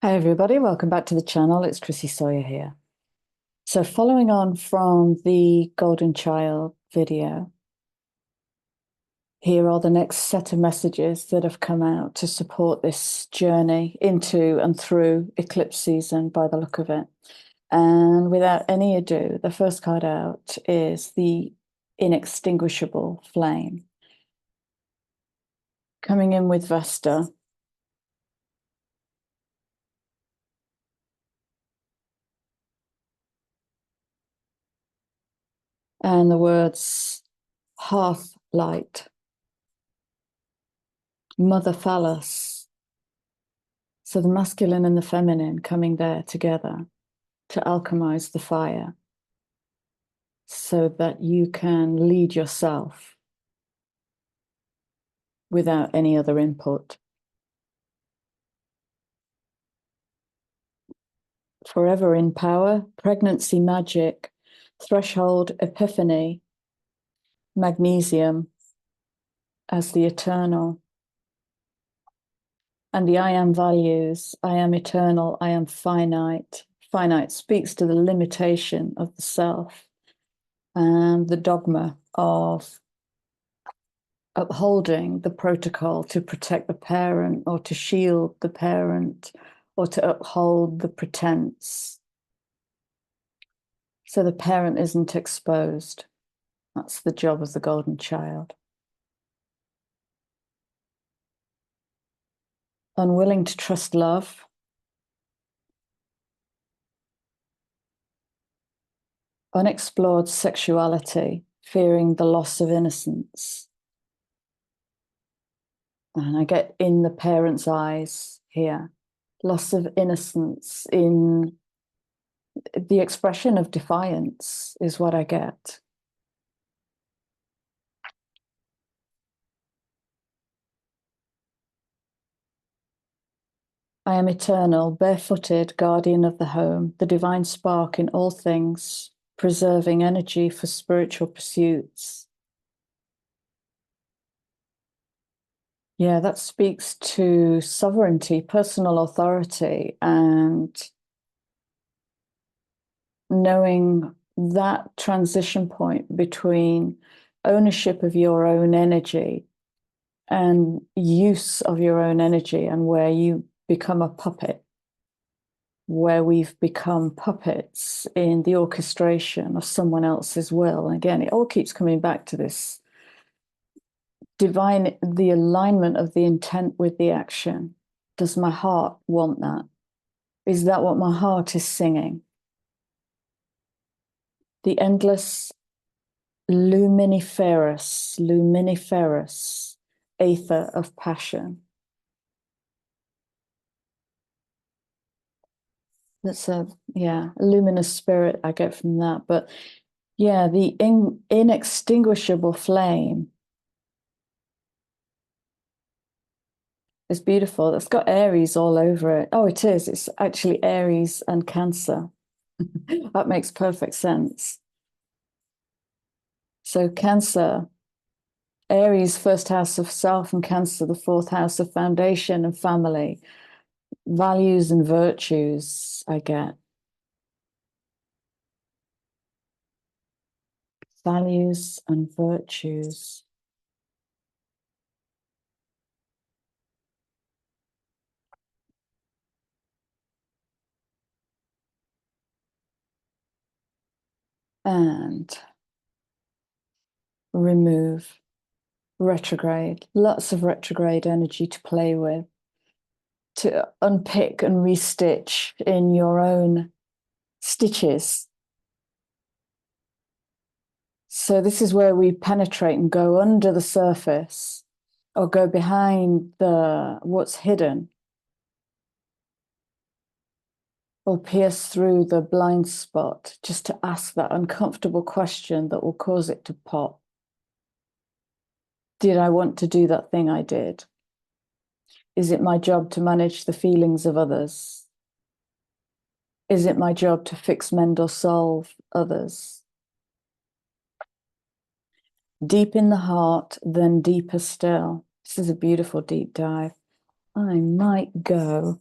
Hi everybody, welcome back to the channel. It's Chrissy Sawyer here. So following on from the Golden Child video, here are the next set of messages that have come out to support this journey into and through eclipse season by the look of it. And without any ado, the first card out is the inextinguishable flame. Coming in with Vesta. And the words hearth light, mother phallus. So the masculine and the feminine coming there together to alchemize the fire so that you can lead yourself without any other input. Forever in power, pregnancy magic, threshold epiphany, magnesium as the eternal. And the I am values, I am eternal, I am finite. Finite speaks to the limitation of the self and the dogma of upholding the protocol to protect the parent or to shield the parent or to uphold the pretense. So the parent isn't exposed. That's the job of the golden child. Unwilling to trust love. Unexplored sexuality, fearing the loss of innocence. And I get in the parent's eyes here. Loss of innocence in the expression of defiance is what I get. I am eternal, barefooted, guardian of the home, the divine spark in all things, preserving energy for spiritual pursuits. Yeah, that speaks to sovereignty, personal authority, and knowing that transition point between ownership of your own energy and use of your own energy, and where you become a puppet, where we've become puppets in the orchestration of someone else's will. And again, it all keeps coming back to this divine, the alignment of the intent with the action. Does my heart want that? Is that what my heart is singing? The endless luminiferous aether of passion. That's a luminous spirit I get from that. But yeah, the inextinguishable flame is beautiful. It's got Aries all over it. Oh, it is. It's actually Aries and Cancer. That makes perfect sense. So Cancer, Aries, first house of self, and Cancer, the fourth house of foundation and family, values and virtues I get. Values and virtues. And remove retrograde, lots of retrograde energy to play with, to unpick and restitch in your own stitches. So this is where we penetrate and go under the surface or go behind what's hidden, or pierce through the blind spot, just to ask that uncomfortable question that will cause it to pop. Did I want to do that thing I did? Is it my job to manage the feelings of others? Is it my job to fix, mend, or solve others? Deep in the heart, then deeper still. This is a beautiful deep dive. I might go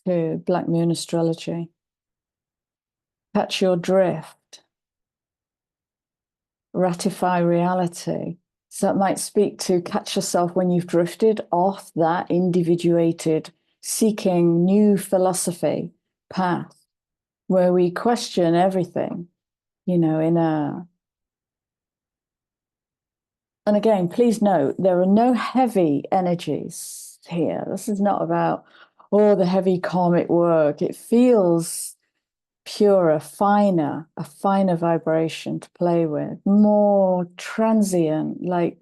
to Black Moon astrology. Catch your drift. Ratify reality. So that might speak to catch yourself when you've drifted off that individuated, seeking new philosophy path where we question everything, you know, and again, please note, there are no heavy energies here. This is not about, oh, the heavy karmic work. It feels purer, finer, a finer vibration to play with, more transient, like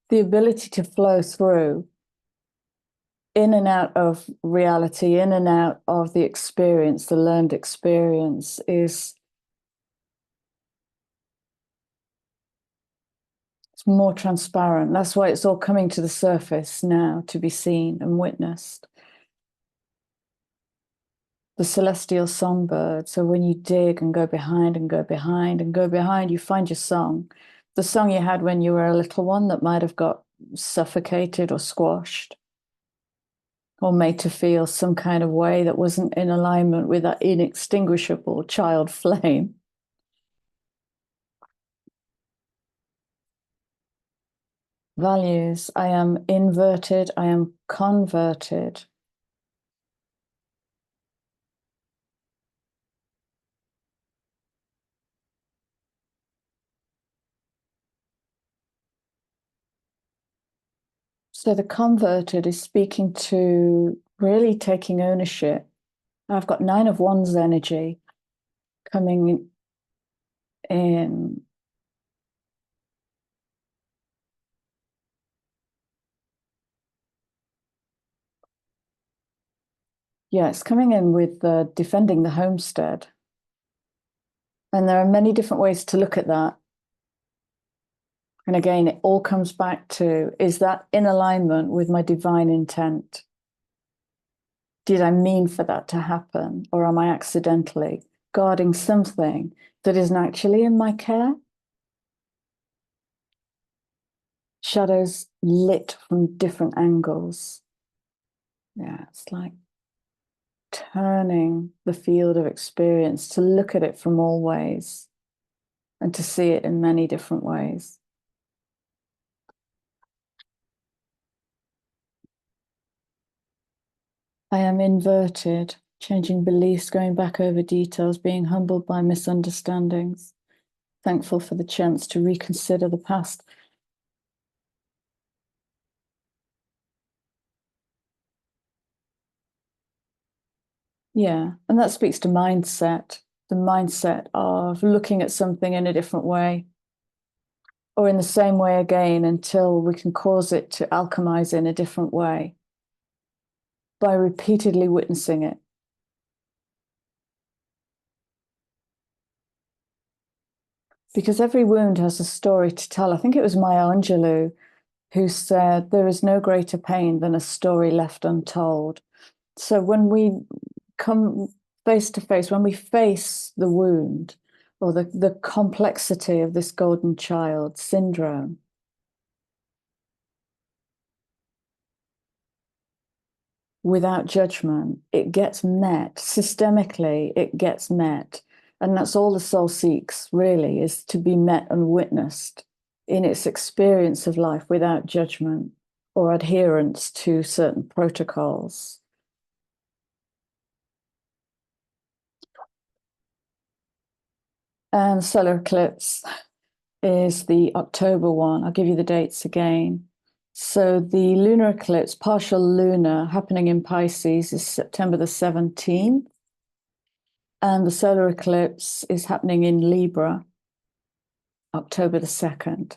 the ability to flow through in and out of reality, in and out of the experience, the learned experience is it's more transparent. That's why it's all coming to the surface now to be seen and witnessed. The celestial songbird. So when you dig and go behind and go behind and go behind, you find your song. The song you had when you were a little one that might have got suffocated or squashed or made to feel some kind of way that wasn't in alignment with that inextinguishable child flame. Values. I am inverted. I am converted. So the converted is speaking to really taking ownership. I've got 9 of Wands energy coming in. Yeah, it's coming in with defending the homestead. And there are many different ways to look at that. And again, it all comes back to, is that in alignment with my divine intent? Did I mean for that to happen? Or am I accidentally guarding something that isn't actually in my care? Shadows lit from different angles. Yeah, it's like turning the field of experience to look at it from all ways and to see it in many different ways. I am inverted, changing beliefs, going back over details, being humbled by misunderstandings, thankful for the chance to reconsider the past. Yeah, and that speaks to mindset, the mindset of looking at something in a different way or in the same way again until we can cause it to alchemize in a different way by repeatedly witnessing it. Because every wound has a story to tell. I think it was Maya Angelou who said, there is no greater pain than a story left untold. So when we come face to face, when we face the wound or the complexity of this golden child syndrome, without judgment, it gets met. Systemically, it gets met. And that's all the soul seeks, really, is to be met and witnessed in its experience of life without judgment or adherence to certain protocols. And solar eclipse is the October one. I'll give you the dates again. So the lunar eclipse, partial lunar, happening in Pisces is September the 17th. And the solar eclipse is happening in Libra, October the 2nd.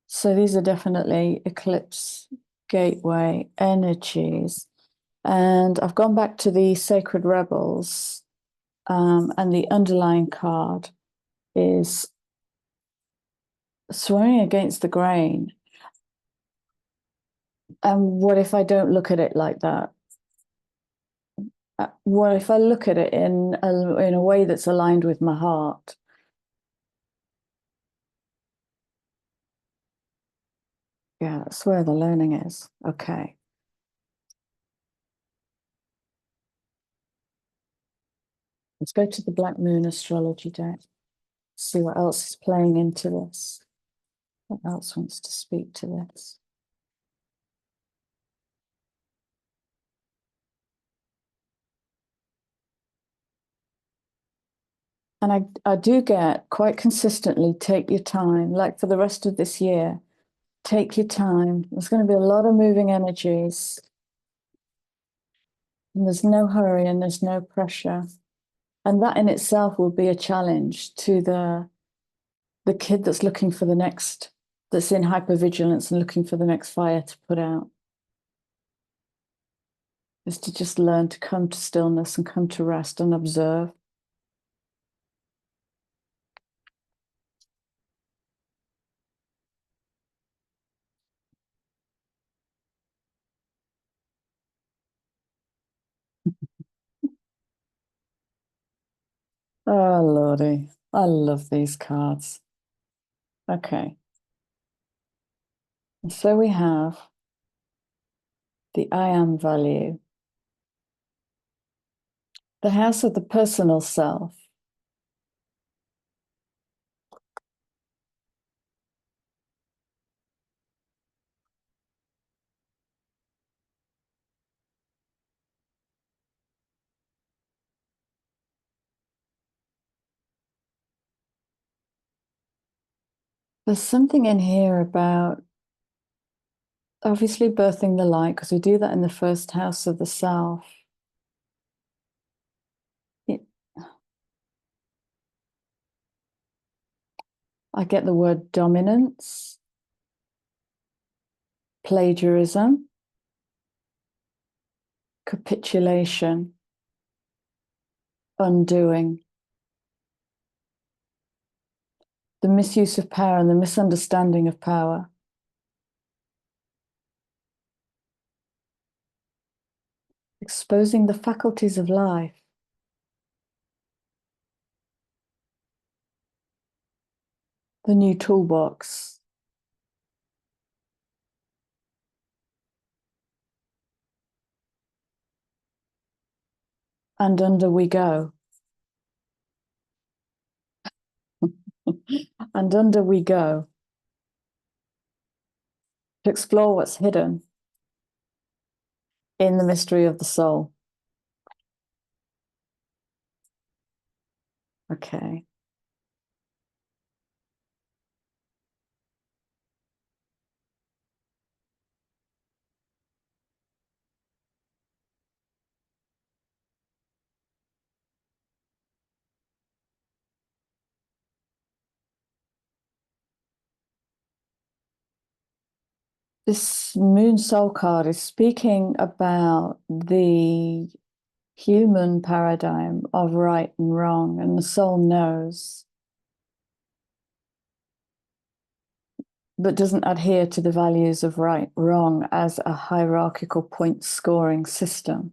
So these are definitely eclipse gateway energies. And I've gone back to the Sacred Rebels, and the underlying card is swimming against the grain. And what if I don't look at it like that? What if I look at it in a way that's aligned with my heart? Yeah, that's where the learning is. Okay. Let's go to the Black Moon astrology deck. See what else is playing into this. What else wants to speak to this? And I do get quite consistently, take your time, like for the rest of this year, take your time. There's going to be a lot of moving energies. And there's no hurry and there's no pressure. And that in itself will be a challenge to the kid that's looking for the next, that's in hypervigilance and looking for the next fire to put out. Is to just learn to come to stillness and come to rest and observe. Oh, Lordy. I love these cards. Okay. So we have the I am value, the house of the personal self. There's something in here about obviously birthing the light, because we do that in the first house of the self. I get the word dominance, plagiarism, capitulation, undoing, the misuse of power and the misunderstanding of power. Exposing the faculties of life. The new toolbox. And under we go. And under we go. To explore what's hidden in the mystery of the soul. Okay. This Moon Soul card is speaking about the human paradigm of right and wrong, and the soul knows, but doesn't adhere to the values of right, wrong as a hierarchical point scoring system.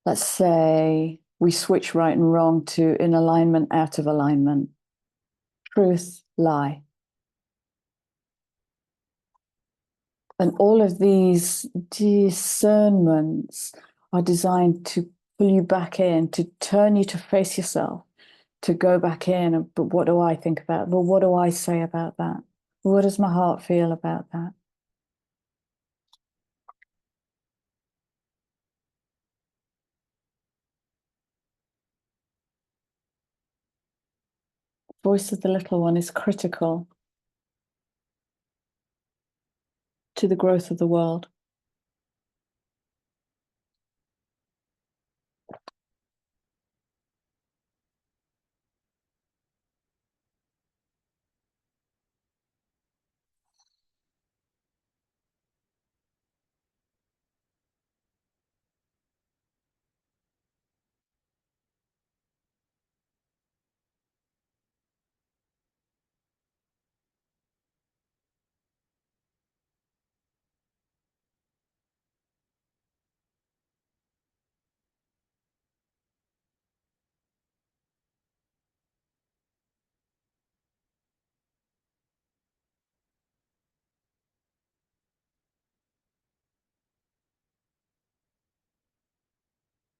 Let's say we switch right and wrong to in alignment, out of alignment, truth, lie. And all of these discernments are designed to pull you back in, to turn you to face yourself, to go back in. But what do I think about? Well, what do I say about that? What does my heart feel about that? Voice of the little one is critical to the growth of the world.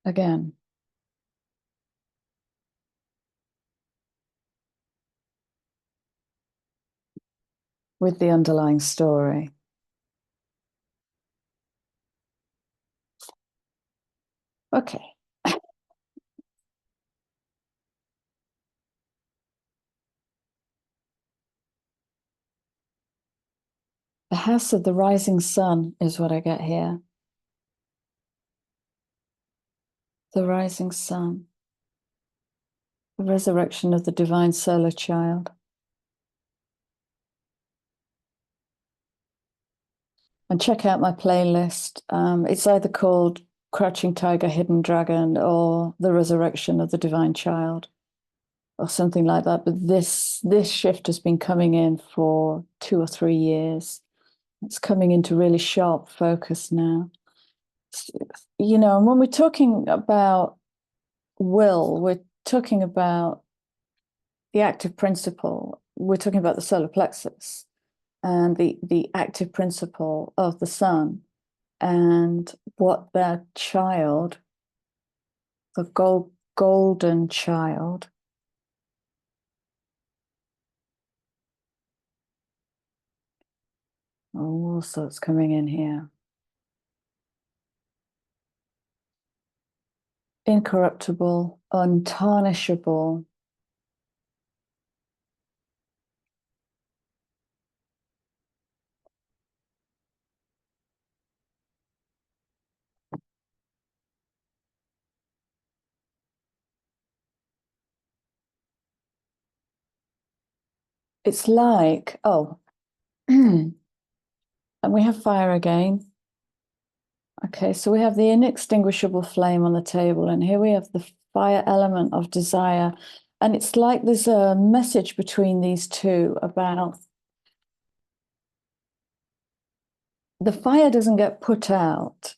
again. With the underlying story. Okay. The House of the Rising Sun is what I get here. The Rising Sun. The resurrection of the divine solar child. And check out my playlist. It's either called Crouching Tiger, Hidden Dragon or The Resurrection of the Divine Child or something like that. But this shift has been coming in for 2 or 3 years. It's coming into really sharp focus now. You know, and when we're talking about will, we're talking about the active principle. We're talking about the solar plexus and the active principle of the sun and what that child, the golden child, all sorts coming in here. Incorruptible, untarnishable. It's like, oh, and we have fire again. Okay, so we have the inextinguishable flame on the table, and here we have the fire element of desire. And it's like there's a message between these two about the fire doesn't get put out.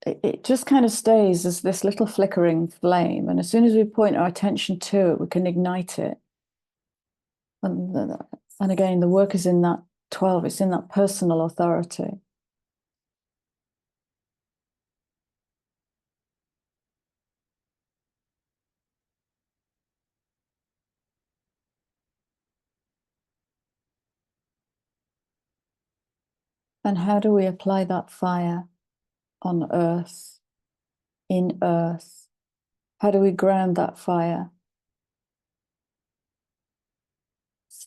It just kind of stays as this little flickering flame. And as soon as we point our attention to it, we can ignite it. And again, the work is in that 12, it's in that personal authority. And how do we apply that fire on earth, in earth? How do we ground that fire?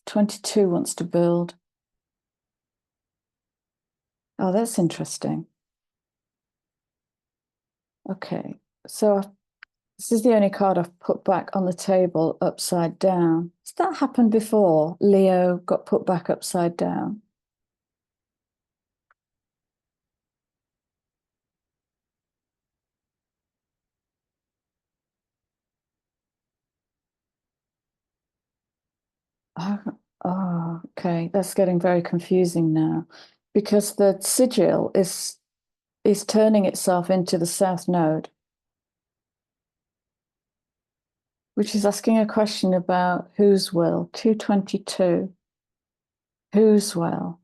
22 wants to build. Oh, that's interesting. Okay, so this is the only card I've put back on the table upside down. Has that happened before? Leo got put back upside down. Oh, okay. That's getting very confusing now because the sigil is turning itself into the south node, which is asking a question about whose will. 222. Whose will?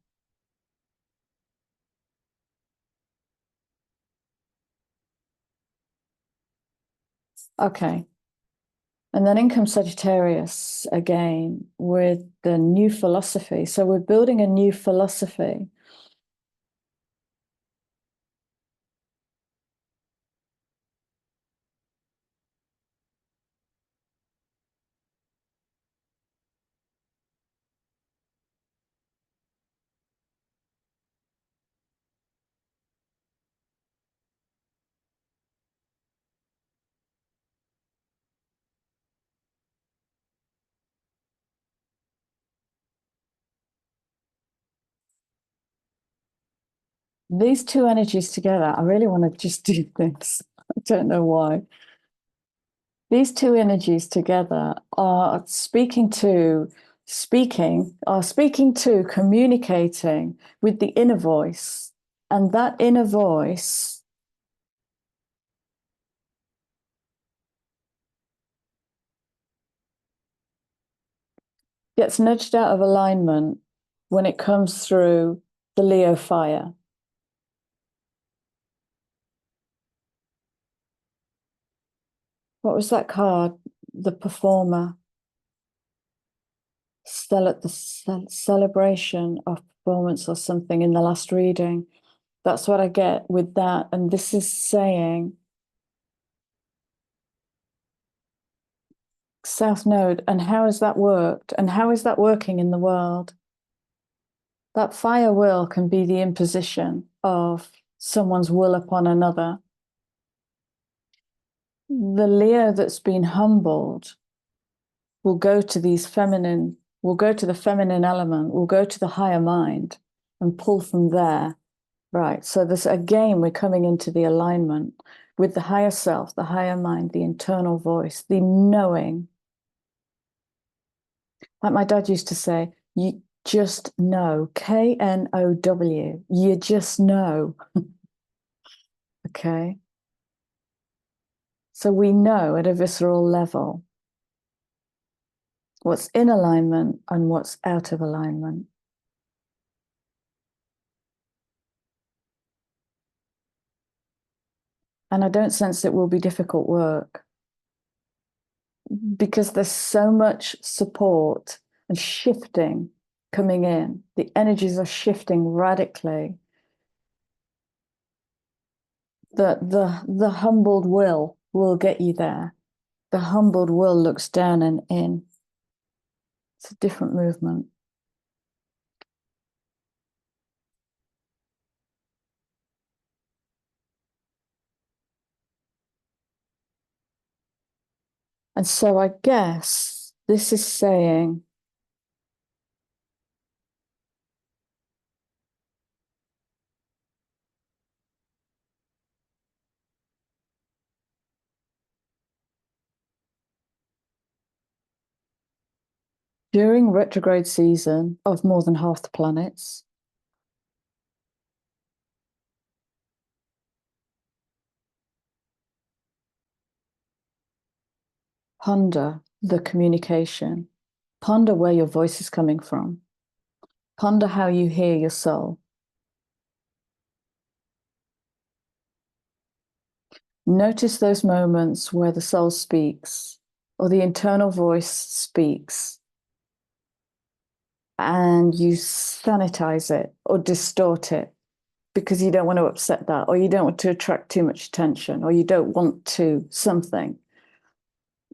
Okay. And then in comes Sagittarius again with the new philosophy. So we're building a new philosophy. These two energies together, I really want to just do this. I don't know why. These two energies together are speaking to, communicating with the inner voice. And that inner voice gets nudged out of alignment when it comes through the Leo fire. What was that card? The performer. The celebration of performance or something in the last reading. That's what I get with that. And this is saying South Node. And how has that worked? And how is that working in the world? That fire will can be the imposition of someone's will upon another. The Leo that's been humbled will go to these feminine, will go to the feminine element, will go to the higher mind and pull from there. Right. So this again, we're coming into the alignment with the higher self, the higher mind, the internal voice, the knowing. Like my dad used to say, you just know, KNOW, you just know. Okay. So we know at a visceral level what's in alignment and what's out of alignment. And I don't sense it will be difficult work because there's so much support and shifting coming in. The energies are shifting radically. The humbled will get you there. The humbled will looks down and in. It's a different movement. And so I guess this is saying during retrograde season of more than half the planets, ponder the communication, ponder where your voice is coming from, ponder how you hear your soul. Notice those moments where the soul speaks or the internal voice speaks and you sanitize it or distort it because you don't want to upset that, or you don't want to attract too much attention, or you don't want to something.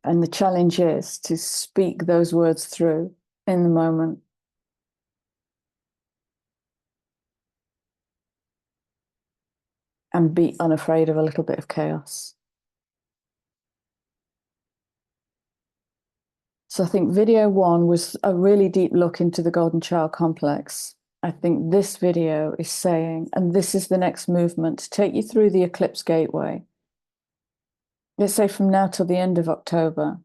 And the challenge is to speak those words through in the moment. And be unafraid of a little bit of chaos. So I think video one was a really deep look into the Golden Child complex. I think this video is saying, and this is the next movement to take you through the Eclipse gateway. Let's say from now till the end of October.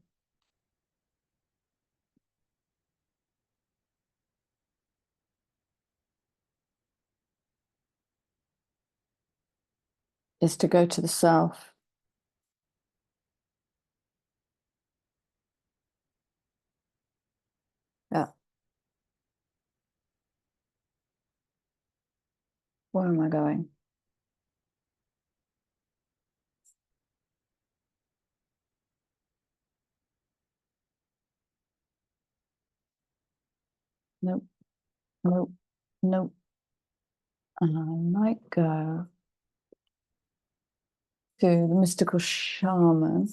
Is to go to the self. Yeah. Where am I going? Nope, nope, nope. And I might go to the mystical shaman.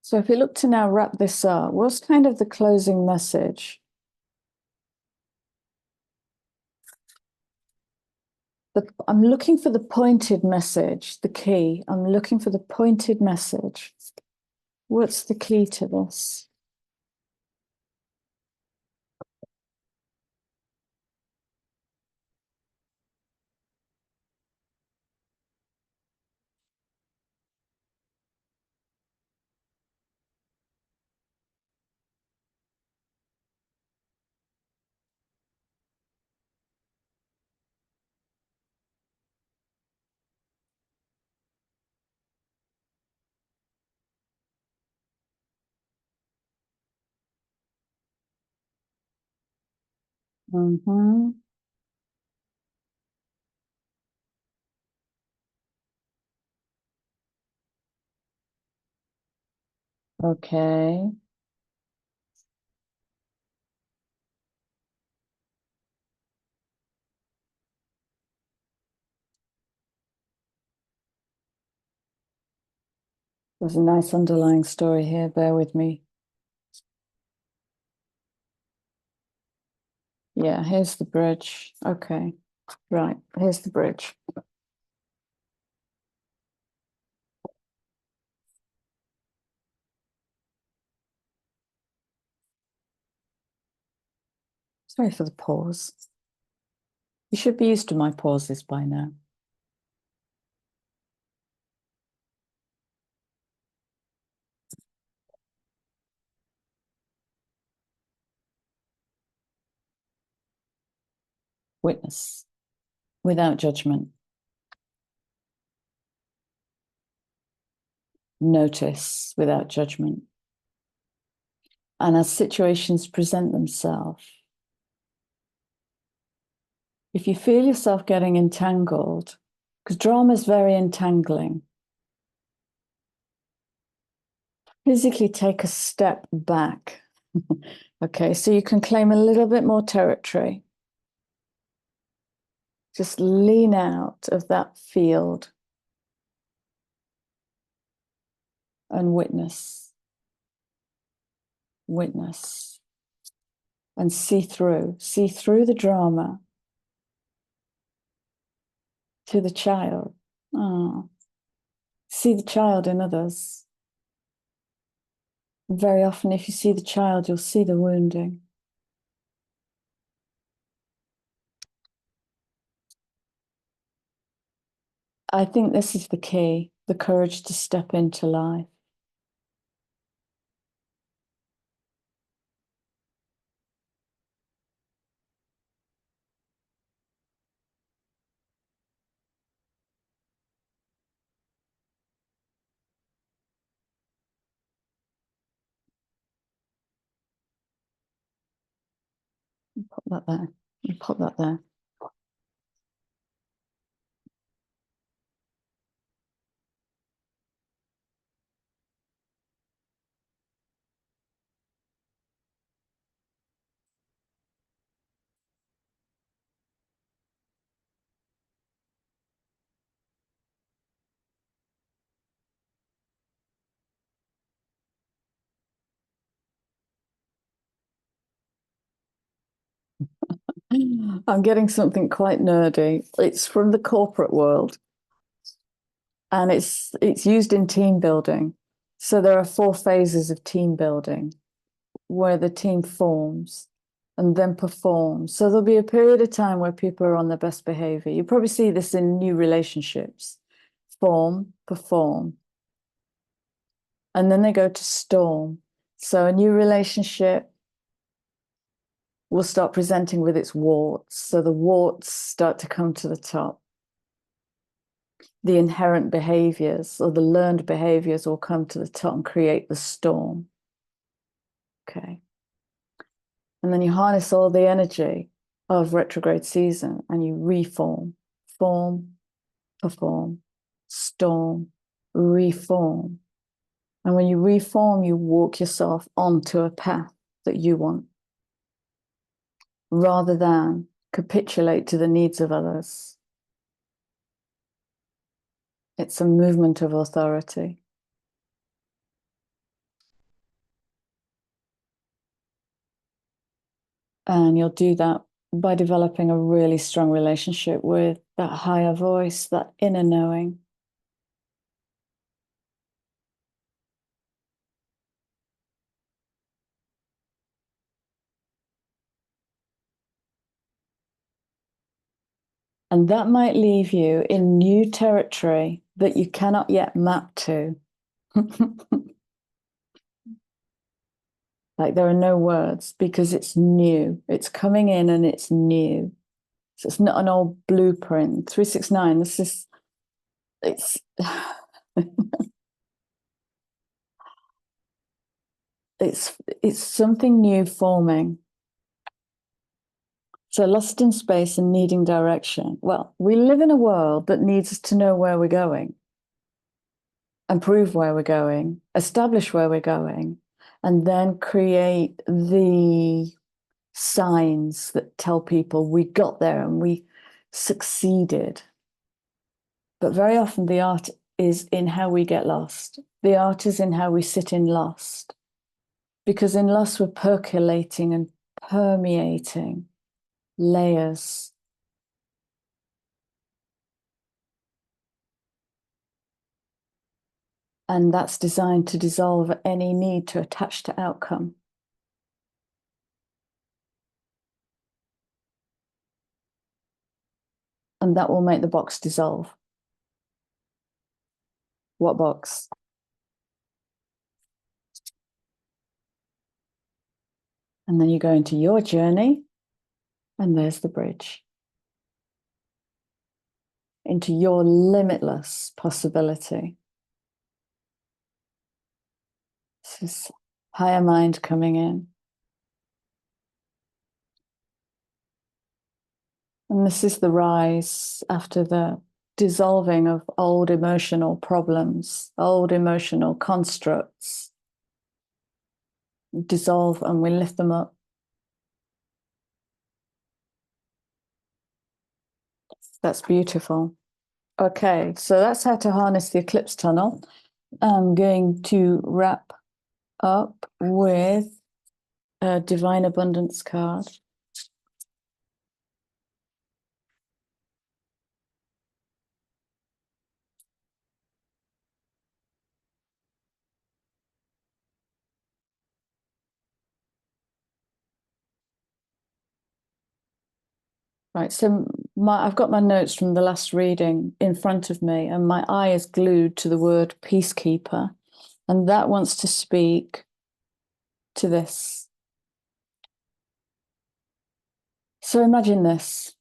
So if you look to now wrap this up, what's kind of the closing message? I'm looking for the pointed message, the key. I'm looking for the pointed message. What's the key to this? Mm-hmm. Okay. There's a nice underlying story here. Bear with me. Yeah, here's the bridge. Okay. Right. Here's the bridge. Sorry for the pause. You should be used to my pauses by now. Witness without judgment. Notice without judgment. And as situations present themselves, if you feel yourself getting entangled, because drama is very entangling, physically take a step back. Okay, so you can claim a little bit more territory. Just lean out of that field and witness, witness, and see through the drama to the child. Oh, see the child in others. Very often, if you see the child, you'll see the wounding. I think this is the key, the courage to step into life. Pop that there. Pop that there. I'm getting something quite nerdy. It's from the corporate world, and it's used in team building. So there are 4 phases of team building where the team forms and then performs. So there'll be a period of time where people are on their best behavior. You probably see this in new relationships. Form, perform. And then they go to storm. So a new relationship will start presenting with its warts. So the warts start to come to the top. The inherent behaviors or the learned behaviors will come to the top and create the storm. Okay. And then you harness all the energy of retrograde season and you reform, form, perform, storm, reform. And when you reform, you walk yourself onto a path that you want, rather than capitulate to the needs of others. It's a movement of authority. And you'll do that by developing a really strong relationship with that higher voice, that inner knowing. And that might leave you in new territory that you cannot yet map to. Like there are no words because it's new. It's coming in and it's new. So it's not an old blueprint. 369, this is, it's, it's something new forming. So lost in space and needing direction. Well, we live in a world that needs us to know where we're going and prove where we're going, establish where we're going, and then create the signs that tell people we got there and we succeeded. But very often the art is in how we get lost. The art is in how we sit in lost. Because in lost, we're percolating and permeating layers. And that's designed to dissolve any need to attach to outcome. And that will make the box dissolve. What box? And then you go into your journey, and there's the bridge into your limitless possibility. This is higher mind coming in. And this is the rise after the dissolving of old emotional problems, old emotional constructs. Dissolve and we lift them up. That's beautiful. Okay, so that's how to harness the eclipse tunnel. I'm going to wrap up with a divine abundance card. Right, so I've got my notes from the last reading in front of me, and my eye is glued to the word peacekeeper, and that wants to speak to this. So imagine this.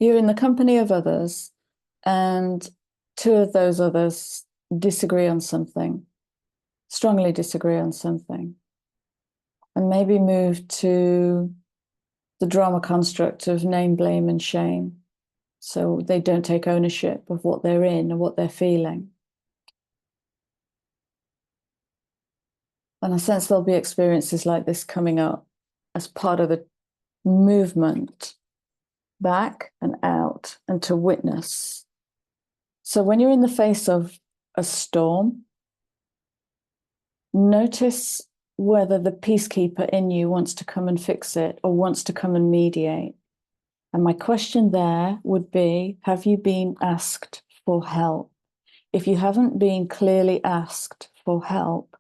You're in the company of others, and two of those others disagree on something, strongly disagree on something, and maybe move to the drama construct of name, blame, and shame. So they don't take ownership of what they're in and what they're feeling. And I sense there'll be experiences like this coming up as part of the movement back and out and to witness. So when you're in the face of a storm, notice whether the peacekeeper in you wants to come and fix it or wants to come and mediate. And my question there would be, have you been asked for help? If you haven't been clearly asked for help,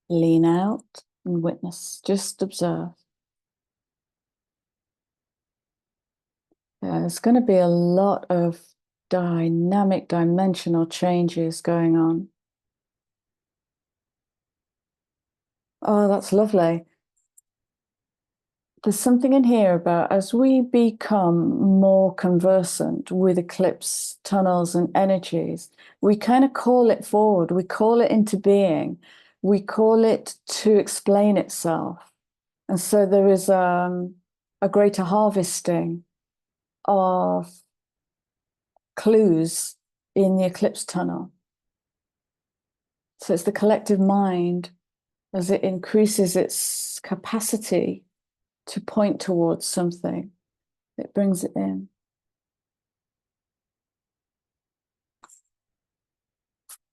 lean out and witness, just observe. There's going to be a lot of dynamic, dimensional changes going on. Oh, that's lovely. There's something in here about as we become more conversant with eclipse tunnels and energies, we kind of call it forward. We call it into being. We call it to explain itself. And so there is a greater harvesting of clues in the eclipse tunnel. So it's the collective mind as it increases its capacity to point towards something, it brings it in.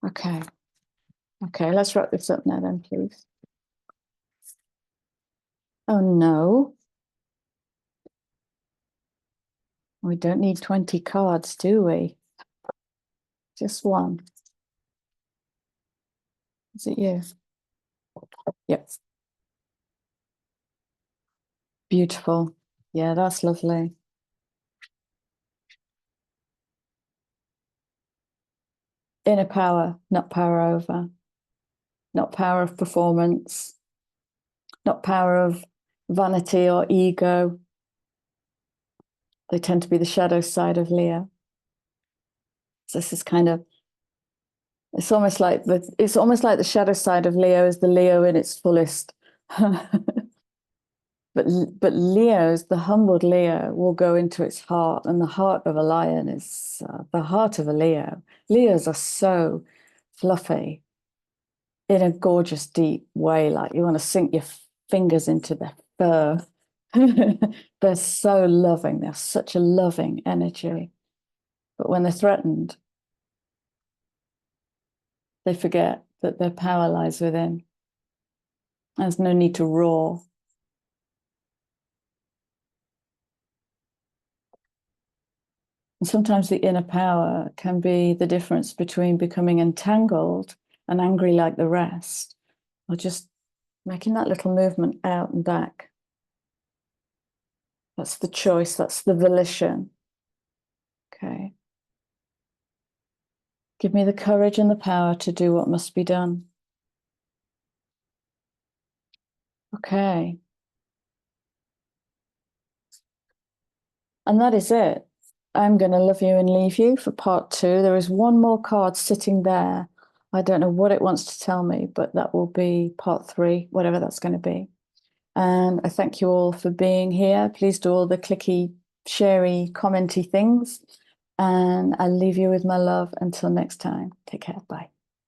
Okay. Okay, let's wrap this up now then, please. Oh no. We don't need 20 cards, do we? Just one. Is it you? Yep. Beautiful. Yeah, that's lovely. Inner power, not power over. Not power of performance. Not power of vanity or ego. They tend to be the shadow side of Leo. So this is kind of, it's almost like the shadow side of Leo is the Leo in its fullest. But Leo's, the humbled Leo, will go into its heart, and the heart of a lion is the heart of a Leo. Leos are so fluffy in a gorgeous, deep way, like you want to sink your fingers into their fur. They're so loving. They're such a loving energy. But when they're threatened, they forget that their power lies within. There's no need to roar. And sometimes the inner power can be the difference between becoming entangled and angry like the rest, or just making that little movement out and back. That's the choice, that's the volition. Okay. Give me the courage and the power to do what must be done. Okay. And that is it. I'm going to love you and leave you for part 2. There is one more card sitting there. I don't know what it wants to tell me, but that will be part 3, whatever that's going to be. And I thank you all for being here. Please do all the clicky, sharey, commenty things. And I'll leave you with my love until next time. Take care. Bye.